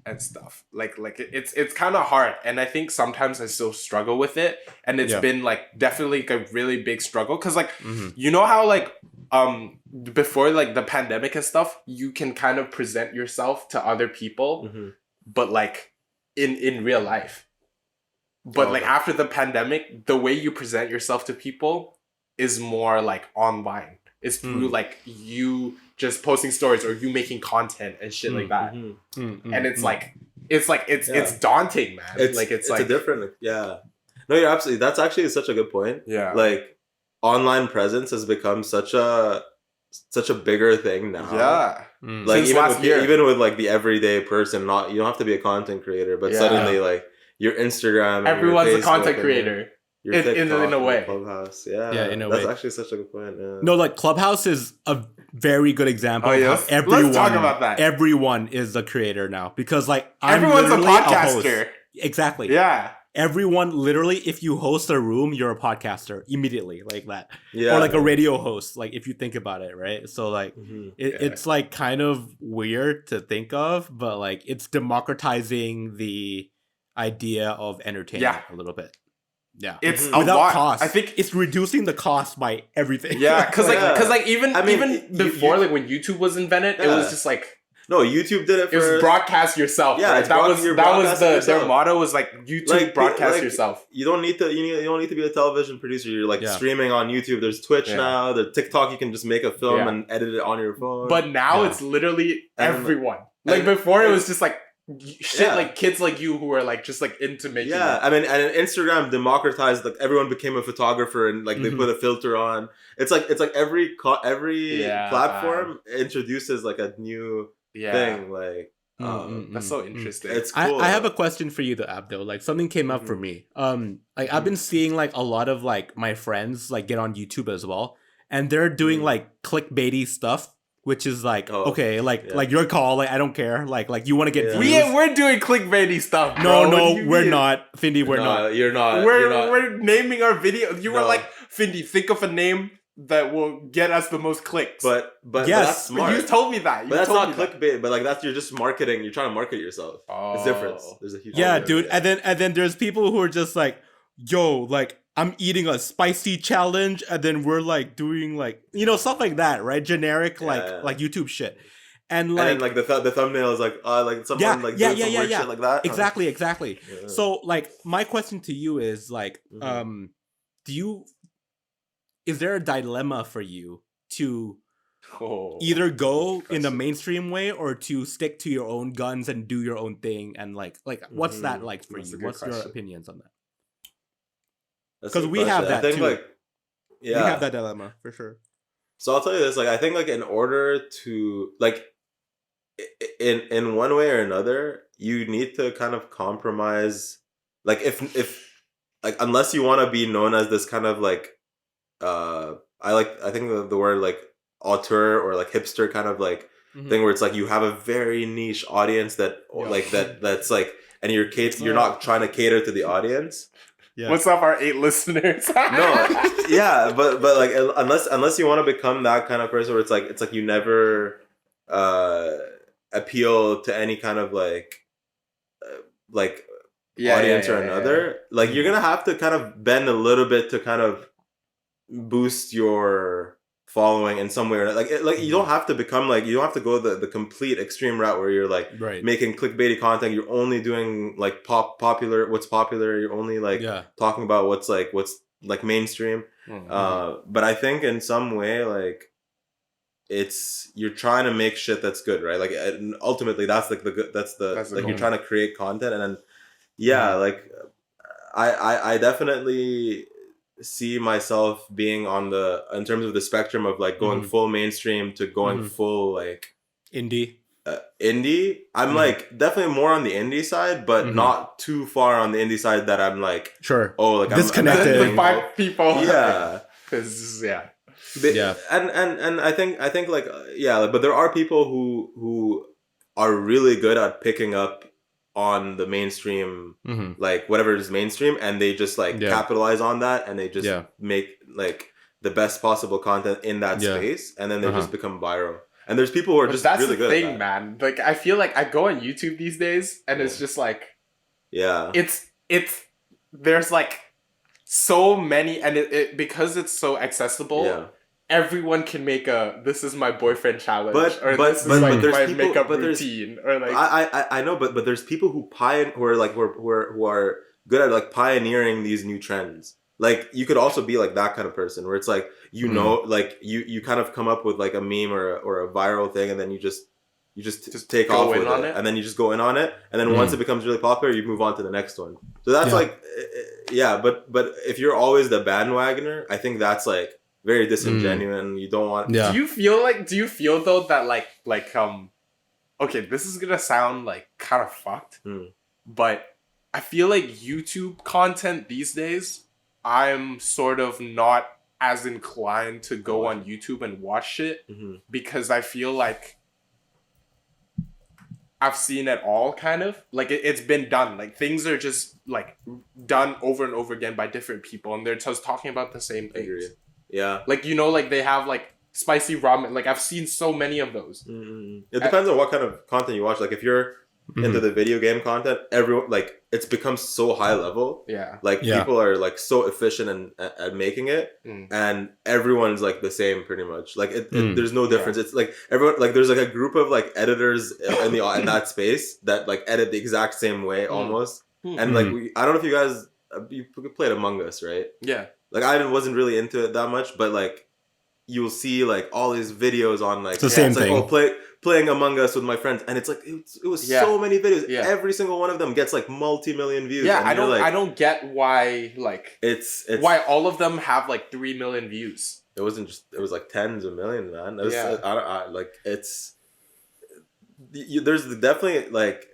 and stuff. Like it's kind of hard, and I think sometimes I still struggle with it, and it's been like definitely like a really big struggle because like you know how like before like the pandemic and stuff, you can kind of present yourself to other people, but like in real life. But like after the pandemic, the way you present yourself to people is more like online. It's through like you just posting stories or you making content and shit like that. And it's daunting, man. It's like a different No, you're absolutely. That's actually such a good point. Yeah. Like online presence has become such a bigger thing now. Yeah. Like even with like the everyday person, you don't have to be a content creator, but suddenly like your Instagram, and everyone's your a content Facebook creator. Your in TikTok, a way. Clubhouse, in a that's way. That's actually such a good point. Yeah. No, like Clubhouse is a very good example of how let's talk about that. Everyone is a creator now because like everyone's a podcaster. Host. Exactly. Yeah. Everyone literally, if you host a room, you're a podcaster immediately, like that. Yeah. Or like a radio host, like if you think about it, right? So like it's like kind of weird to think of, but like it's democratizing the idea of entertainment a little bit. Yeah, it's without cost. I think it's reducing the cost by everything. Yeah, because like even before like when YouTube was invented, it was just like no, YouTube did it. It was broadcast yourself. Yeah, right? that was their motto was like YouTube broadcast yourself. You don't need to. You don't need to be a television producer. You're like streaming on YouTube. There's Twitch now. The TikTok. You can just make a film and edit it on your phone. But now it's literally everyone. Like before, it was just like. Shit, like kids like you who are like just like into making. Yeah, I mean, and Instagram democratized. Like everyone became a photographer, and like they put a filter on. It's like every platform introduces like a new thing. Like that's so interesting. It's cool. I have a question for you, though, Abdo. Like something came up for me. Like I've been seeing like a lot of like my friends like get on YouTube as well, and they're doing like clickbaity stuff. Which is like okay, like your call. Like I don't care. Like you want to get views. We're doing clickbaity stuff. Bro. No, we're not. Findi, we're not. You're not. We're naming our video. You were like Findi. Think of a name that will get us the most clicks. But yes, that's smart. You told me that. But that's not clickbait. But like you're just marketing. You're trying to market yourself. It's different. There's a huge dude. And then there's people who are just like, yo, like. I'm eating a spicy challenge, and then we're like doing like stuff like that, right? Generic like YouTube shit, and then, like the thumbnail is like someone like doing some weird shit like that. Exactly. Yeah. So like my question to you is like, is there a dilemma for you to either go in the mainstream way or to stick to your own guns and do your own thing, and like what's that like for you? What's your opinions on that? Because we have that too. We have that dilemma for sure. So I'll tell you this: like I think, like in order to like, in one way or another, you need to kind of compromise. Like if like unless you want to be known as this kind of like, I think the word like auteur or like hipster kind of like thing where it's like you have a very niche audience that's like, and you're not trying to cater to the audience. Yeah. What's up, our 8 listeners? but like unless you want to become that kind of person where it's like you never appeal to any kind of audience or another. Like you're gonna have to kind of bend a little bit to kind of boost your following in some way or like you don't have to become like you don't have to go the complete extreme route where you're like making clickbaity content. You're only doing like what's popular. You're only like talking about what's like mainstream. But I think in some way like you're trying to make shit that's good, right? Like ultimately that's like the good. That's like you're trying to create content, and then like I definitely see myself being on in terms of the spectrum of like going full mainstream to going full like indie. I'm like definitely more on the indie side, but not too far on the indie side that I'm like like disconnected. I'm 5 people. Yeah. And I think like but there are people who are really good at picking up on the mainstream, like whatever is mainstream, and they just like capitalize on that, and they just make like the best possible content in that space, and then they just become viral. And there's people who are just really good at that. That's the thing, man. Like, I feel like I go on YouTube these days, and it's just like, there's like so many, and it because it's so accessible, everyone can make a "this is my boyfriend" challenge, this is my makeup routine, or like I know, but there's people who are good at like pioneering these new trends. Like, you could also be like that kind of person where it's like, you know, like you kind of come up with like a meme or a viral thing, and then you just take off with it, and then you just go in on it, and then once it becomes really popular, you move on to the next one. So that's like, but if you're always the bandwagoner, I think that's like very disingenuous, and you don't want. Do you feel though that like okay, this is gonna sound like kind of fucked, but I feel like YouTube content these days, I'm sort of not as inclined to go on YouTube and watch it because I feel like I've seen it all, kind of. Like, it's been done. Like, things are just, like, done over and over again by different people, and they're just talking about the same things. Yeah. Like, you know, like, they have, like, spicy ramen. Like, I've seen so many of those. It depends on what kind of content you watch. Like, if you're into the video game content, everyone, like, it's become so high level. Yeah. Like, people are, like, so efficient at making it, and everyone's, like, the same, pretty much. Like, there's no difference. It's, like, everyone, like, there's, like, a group of, like, editors in that space that, like, edit the exact same way, almost. And, like, I don't know if you guys, you played Among Us, right? Yeah. Like, I wasn't really into it that much, but, like, you'll see, like, all these videos on, like... It's the same thing. Like, oh, playing Among Us with my friends, and it's like it was so many videos. Every single one of them gets like multi-million views. I don't get why, like, it's why all of them have like 3 million views. It wasn't just, it was like tens of millions, man. It was, there's definitely like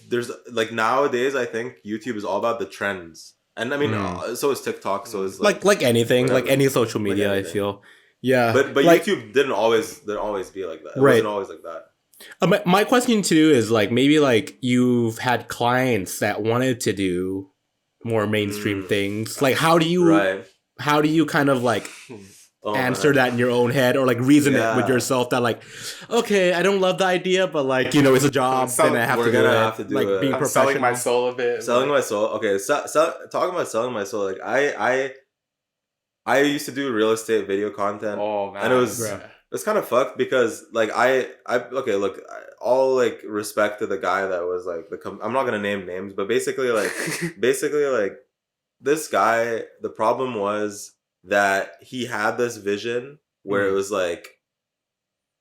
there's like nowadays I think YouTube is all about the trends, and I mean so is TikTok, so is like anything, whatever. Like any social media, I feel. Yeah, but like, YouTube didn't always be like that. It wasn't always like that. My question too is like, maybe like you've had clients that wanted to do more mainstream things. Like, how do you kind of like answer that in your own head, or like reason it with yourself that like, okay, I don't love the idea, but like, you know, it's a job, then I have to do it. Like, being professional. Selling my soul a bit. Selling my soul. Okay, talking about selling my soul. Like, I used to do real estate video content. Oh man, and it was kind of fucked because like all like respect to the guy that was like I'm not gonna name names, but basically like this guy, the problem was that he had this vision where it was like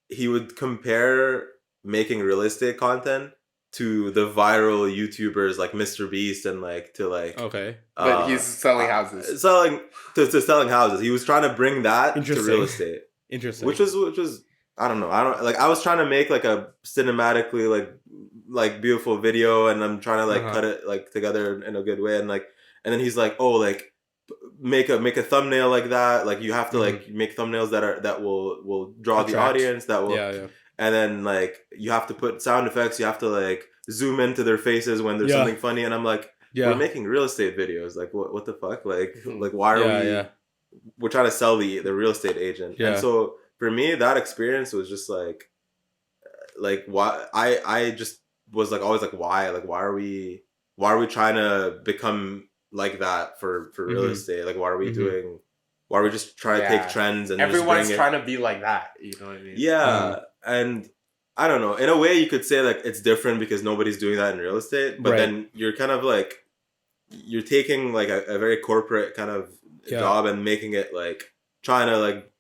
he would compare making real estate content to the viral YouTubers like Mr. Beast and like to like but he's selling houses. Selling houses. He was trying to bring that to real estate. Interesting. Which was I don't know. I was trying to make like a cinematically like beautiful video, and I'm trying to like cut it like together in a good way, and then he's like, oh, like make a thumbnail like that. Like, you have to like make thumbnails that will draw the audience, that will and then like you have to put sound effects, you have to like zoom into their faces when there's something funny, and I'm like, we're making real estate videos, like what the fuck, like why are we're trying to sell the real estate agent. And so for me that experience was just like why I just was like always like why are we trying to become like that for real estate? Like, why are we doing, why are we just trying to take trends and everyone's trying to be like that, you know what I mean? And I don't know, in a way you could say like it's different because nobody's doing that in real estate, but then you're kind of like you're taking like a very corporate kind of job and making it like trying to like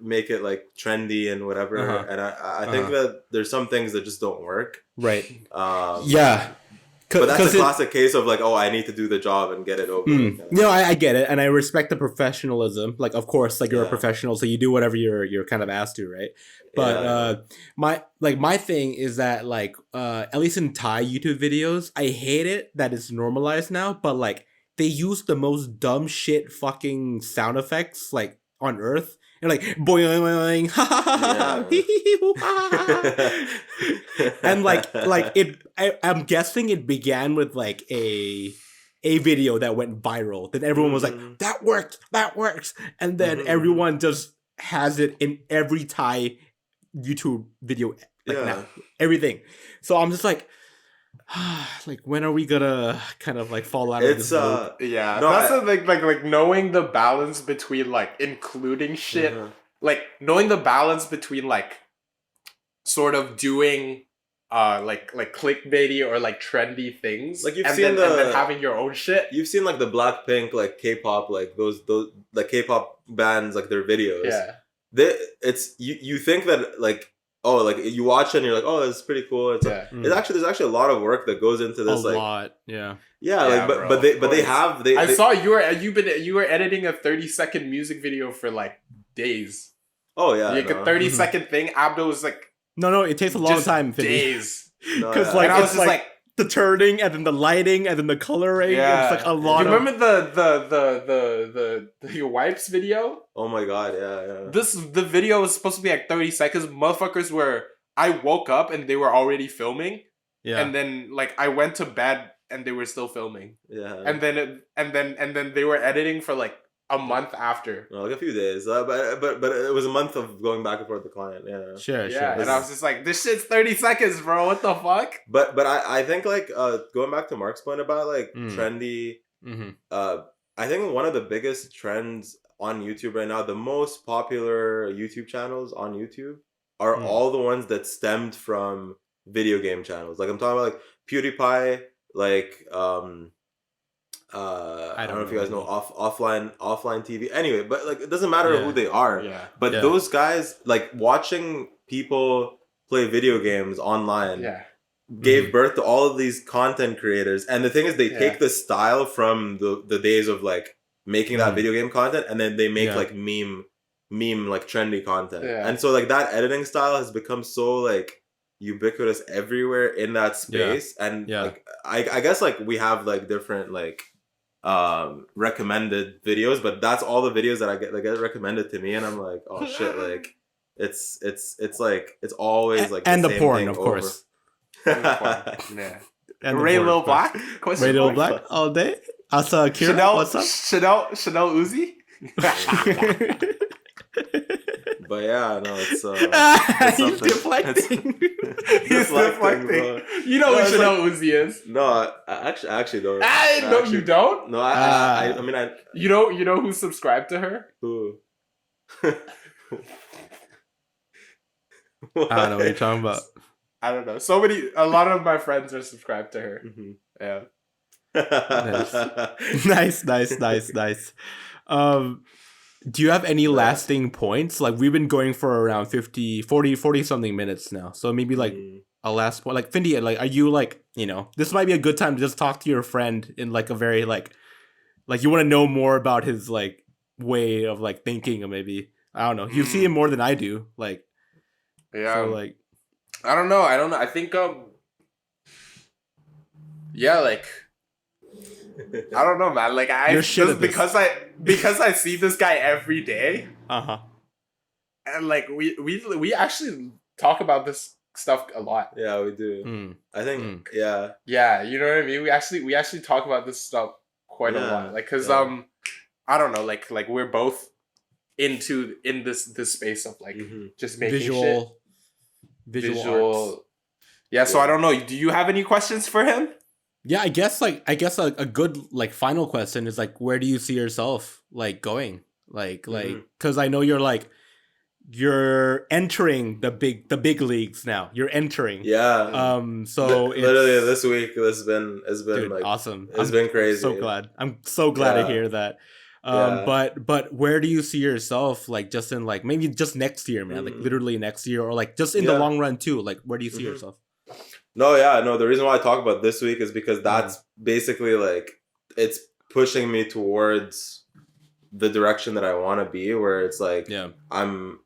make it like trendy and whatever. And I think that there's some things that just don't work. But that's a classic case of like, oh, I need to do the job and get it over. No, I get it, and I respect the professionalism. Like, of course, like you're a professional, so you do whatever you're kind of asked to, right? But my thing is that like at least in Thai YouTube videos, I hate it that it's normalized now. But like they use the most dumb shit fucking sound effects like on earth. And like boing, ha ha ha ha, hee hee hee, hoo, ha ha ha. And like it, I'm guessing it began with like a video that went viral. Then everyone was like, that works, and then everyone just has it in every Thai YouTube video, like now, everything. So I'm just like, like, when are we gonna kind of like fall out of this loop? Yeah, no, that's the thing, like knowing the balance between like including shit, like knowing the balance between like sort of doing like clickbaity or like trendy things, like and then having your own shit. You've seen like the Blackpink, like K-pop, like those like K-pop bands, like their videos. Yeah, it's you think that like, oh, like you watch it and you're like, oh, it's pretty cool. It's it's actually, there's actually a lot of work that goes into this. A lot, yeah. Like but they have I saw you were editing a 30-second music video for like days. Oh yeah, like a 30-second thing. Abdo was like, no, it takes a long time. Days, because like I was just like the turning and then the lighting and then the coloring. Yeah, it's like a lot. You remember the wipes video? Oh my god, yeah. The video was supposed to be like 30 seconds. Motherfuckers were. I woke up and they were already filming. Yeah, and then like I went to bed and they were still filming. Yeah, and then they were editing for like a month after. No, like a few days, but it was a month of going back and forth with the client. Yeah, sure. And I was just like, this shit's 30 seconds, bro. What the fuck? But I think like going back to Mark's point about like trendy. I think one of the biggest trends on YouTube right now, the most popular YouTube channels on YouTube are all the ones that stemmed from video game channels. Like I'm talking about like PewDiePie, like I don't know if you guys know offline TV. Anyway, but like it doesn't matter who they are. Yeah. But those guys, like watching people play video games online, gave birth to all of these content creators. And the thing is, they take the style from the days of like making that video game content, and then they make like meme like trendy content. Yeah. And so like that editing style has become so like ubiquitous everywhere in that space. Yeah. And like I guess like we have like different like recommended videos, but that's all the videos that I get recommended to me, and I'm like, oh shit, like it's like it's always like and the same porn, of course. Yeah. And Ray Lil Black? Ray Lil Black all day. Asa Akira, what's up? Chanel Uzi. But yeah, no, it's he's deflecting. He's deflecting. You know who Chanel Uzi is? No, I actually don't. No, you don't? No, I mean, you know who subscribed to her? Who? I don't know what you're talking about. I don't know. A lot of my friends are subscribed to her. Mm-hmm. Yeah. Nice. Do you have any lasting points? Like we've been going for around 40 something minutes now. So maybe like a last point. Like Findi, like are you like, you know, this might be a good time to just talk to your friend in like a very like you want to know more about his like way of like thinking, or maybe I don't know. You see him more than I do. Like so like I don't know. I think like I don't know, man. Like because I see this guy every day. And like we actually talk about this stuff a lot. Yeah, we do. I think yeah, you know what I mean. We actually talk about this stuff quite a lot. Like because I don't know. Like we're both in this space of like just making visual. Yeah. So I don't know. Do you have any questions for him? Yeah, I guess a good like final question is like, where do you see yourself like going? Like because I know you're entering the big leagues now. You're entering. Yeah. So literally this week has been dude, like awesome. It's been crazy. I'm so glad to hear that. But where do you see yourself like just in like maybe just next year, man? Like literally next year, or like just in the long run too? Like where do you see yourself? No, the reason why I talk about this week is because that's basically like it's pushing me towards the direction that I want to be, where it's like I'm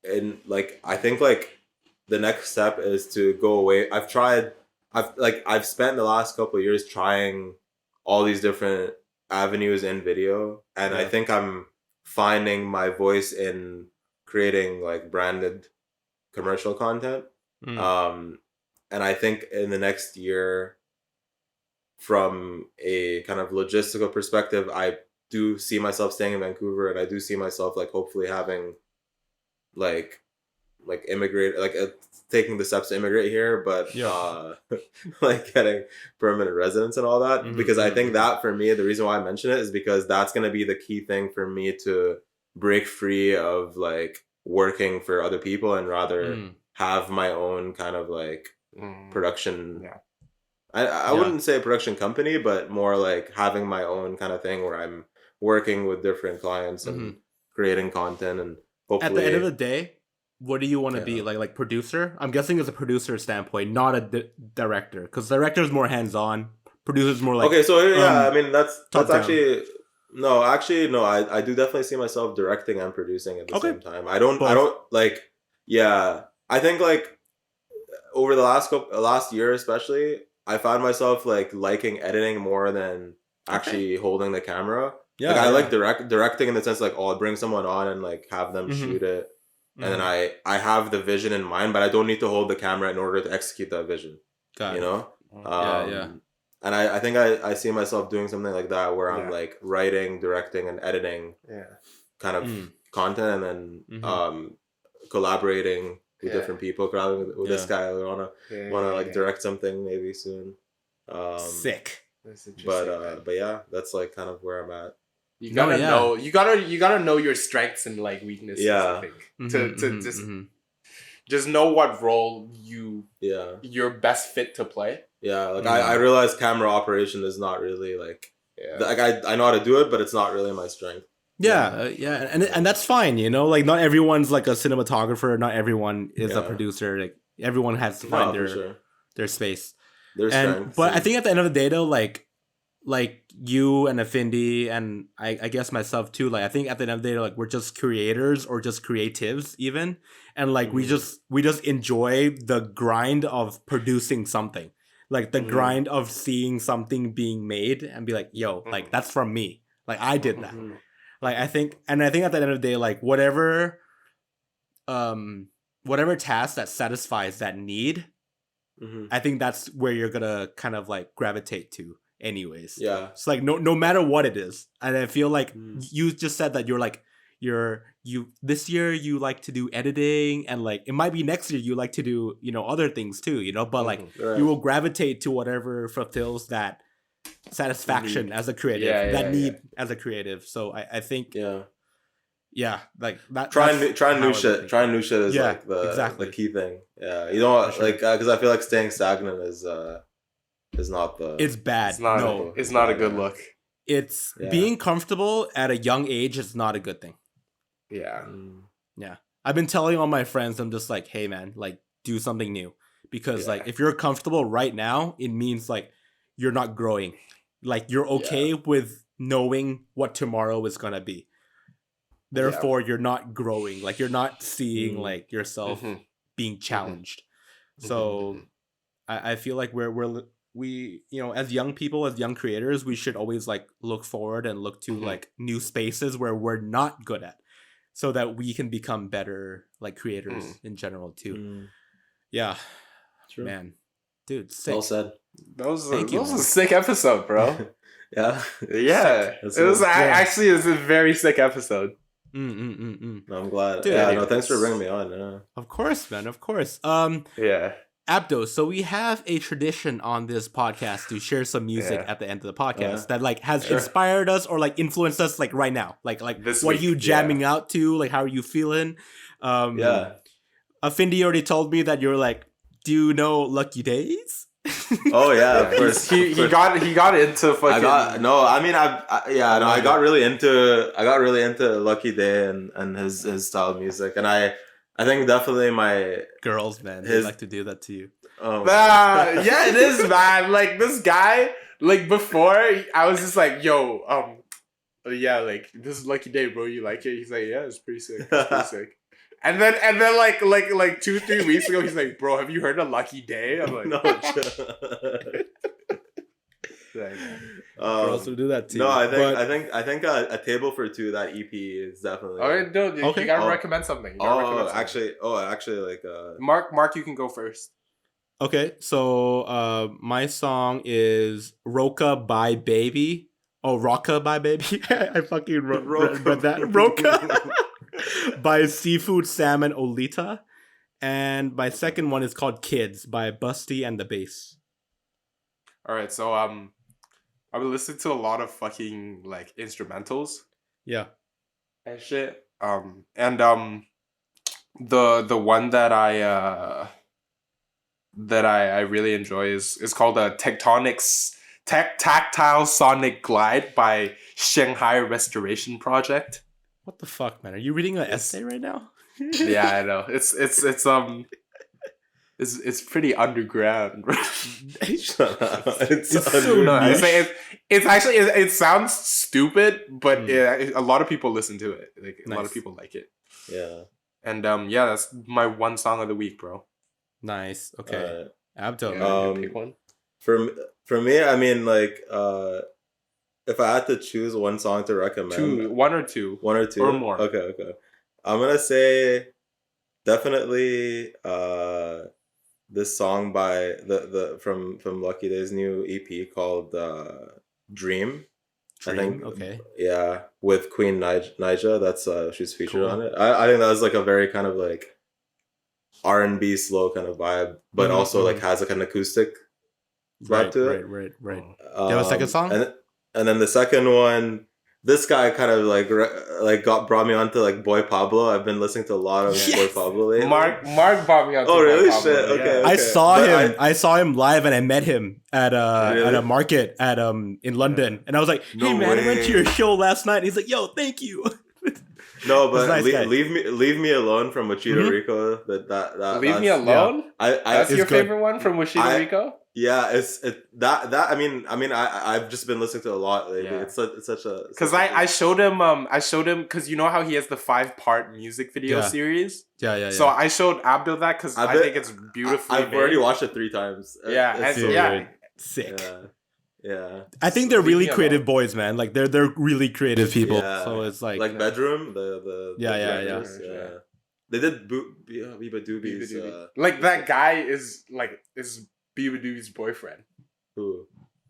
in like I think like the next step is to go away. I've spent the last couple of years trying all these different avenues in video, and I think I'm finding my voice in creating like branded commercial content. And I think in the next year, from a kind of logistical perspective, I do see myself staying in Vancouver, and I do see myself like hopefully having like immigrate, like taking the steps to immigrate here, but like getting permanent residence and all that. Because I think that for me, the reason why I mention it is because that's going to be the key thing for me to break free of like working for other people and rather have my own kind of like production. I wouldn't say a production company, but more like having my own kind of thing where I'm working with different clients and creating content, and hopefully at the end of the day, what do you want to be, like producer? I'm guessing it's a producer standpoint, not a director, because director is more hands-on, producer is more like okay. So I mean that's actually no. I do definitely see myself directing and producing at the same time. I don't like I think like over the last year especially, I found myself like liking editing more than actually holding the camera. Yeah, like I like directing in the sense like, I'll bring someone on and like have them shoot it, and then I have the vision in mind, but I don't need to hold the camera in order to execute that vision. You know? And I think I see myself doing something like that where I'm like writing, directing, and editing kind of content, and then collaborating with different people. Collaborating with this guy, I wanna like direct something maybe soon. Sick. But yeah, that's like kind of where I'm at. You gotta know. You gotta know your strengths and like weaknesses. I think to just know what role you're best fit to play. Yeah, like I realize camera operation is not really like like I know how to do it, but it's not really my strength. And that's fine, you know. Like not everyone's like a cinematographer. Not everyone is a producer. Like everyone has to find their space. But I think at the end of the day, though, like you and Findi and I guess myself too, like I think at the end of the day, like we're just creators or just creatives even, and like we just enjoy the grind of producing something, like the grind of seeing something being made and be like, yo, like that's from me, like I did that. Like I think at the end of the day, like whatever task that satisfies that need, I think that's where you're gonna kind of like gravitate to anyways. Yeah. It's like no matter what it is. And I feel like you just said that you this year you like to do editing, and like it might be next year you like to do, you know, other things too, you know, but like you will gravitate to whatever fulfills that satisfaction as a creative, need as a creative. So I think like that. Trying new shit is like the key thing. Yeah, you don't like because I feel like staying stagnant is not the. It's bad. It's not a good look. It's being comfortable at a young age is not a good thing. Yeah. Yeah. I've been telling all my friends, I'm just like, hey man, like do something new, because like if you're comfortable right now, it means like you're not growing. Like you're okay with knowing what tomorrow is gonna be. Therefore, you're not growing. Like you're not seeing like yourself being challenged. So I feel like we you know, as young people, as young creators, we should always like look forward and look to like new spaces where we're not good at, so that we can become better like creators in general too. Yeah. True. Man. Dude, sick. Well said. That was a sick episode, bro. Yeah. It was actually a very sick episode. I'm glad. Dude, thanks for bringing me on. Of course, man. Of course. Yeah. Abdo, so we have a tradition on this podcast to share some music at the end of the podcast that like has inspired us or like influenced us like right now. Like this what week, are you jamming out to? Like how are you feeling? Findi already told me that you're like, do you know Lucky Days? Oh yeah, of course. He got into fucking. I got really into Lucky Daye and his style of music, and I think definitely my girls, man, they like to do that to you. Yeah, it is, man. Like this guy, like before, I was just like, yo, like this is Lucky Daye, bro. You like it? He's like, yeah, it's pretty sick. It's pretty sick. And then like 2-3 weeks ago, he's like, bro, have you heard of Lucky Daye? I'm like, no. Girls will do that too. No, I think a table for two. That EP is definitely. All right, no, you gotta recommend something. Actually, like. Mark, you can go first. Okay, so my song is Roca by Baby. Oh, Roca by Baby. I fucking read that. Roca by Seafood Salmon Olita. And my second one is called Kids by Busty and the Bass. All right, so I've been listening to a lot of fucking like instrumentals. Yeah. And shit. The one that I really enjoy is called a Tactile Sonic Glide by Shanghai Restoration Project. What the fuck, man? Are you reading an essay right now? Yeah, I know. It's pretty underground. Shut up. It's so nice. It's actually it sounds stupid, but a lot of people listen to it. Like a lot of people like it. Yeah. And that's my one song of the week, bro. Nice. Okay. Abdo, you pick one. For me, I mean, like, if I had to choose one song to recommend, one or two or more. Okay. I'm gonna say definitely this song by the from Lucky Day's new EP called Dream. I think. Okay. Yeah, with Queen Naija. That's she's featured on it. I think that was like a very kind of like R&B slow kind of vibe, but also like has like an acoustic vibe to it. Right. Do you have a second song? And then the second one, this guy kind of like brought me onto like Boy Pablo. I've been listening to a lot of Boy Pablo lately. Mark brought me onto. Oh really? Boy Pablo. Shit. Okay. Yeah. I saw him. I saw him live, and I met him at a market in London, and I was like, "Hey man, I went to your show last night." And he's like, "Yo, thank you." No, but nice leave me alone from Wachito Rico. That Leave Me Alone. Yeah. That's your favorite one from Wachito Rico. Yeah, I mean I've just been listening to a lot lately. Yeah. It's such a because I showed him because you know how he has the 5-part music video series. Yeah. So I showed Abdo that because I think it's beautifully. I've already watched it 3 times. Yeah, sick. Yeah. I think they're really creative boys, man. Like they're really creative people. Yeah. So it's like Bedroom. The yeah. They did Biba Doobie's. Like that guy is Biba Doobie's boyfriend. Who?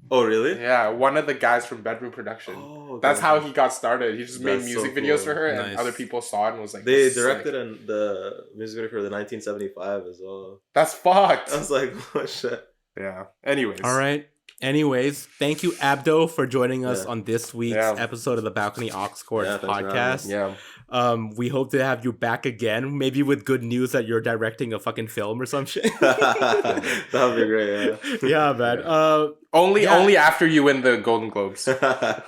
Oh really? Yeah, one of the guys from Bedroom Production. Oh, that's how he got started. He just made music videos for her, and other people saw it and was like, they directed the music video for the 1975 as well. That's fucked. I was like, oh shit. Yeah. Anyways, thank you, Abdo, for joining us on this week's episode of the Balcony Aux Chord podcast. Yeah. We hope to have you back again, maybe with good news that you're directing a fucking film or some shit. That would be great, yeah, man. Only after you win the Golden Globes.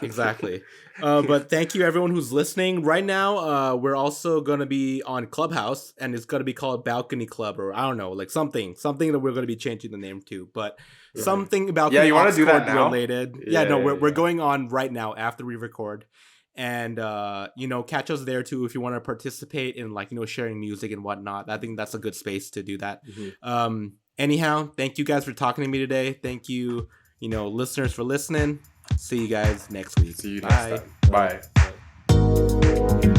Exactly. But thank you, everyone who's listening. Right now, we're also going to be on Clubhouse, and it's going to be called Balcony Club, or I don't know, like something that we're going to be changing the name to. But something about you want to do that now? Related. We're going on right now after we record. And catch us there too if you want to participate in sharing music and whatnot. I think that's a good space to do that. Anyhow, thank you guys for talking to me today. Thank you, listeners for listening. See you guys next week. See you next time. Bye.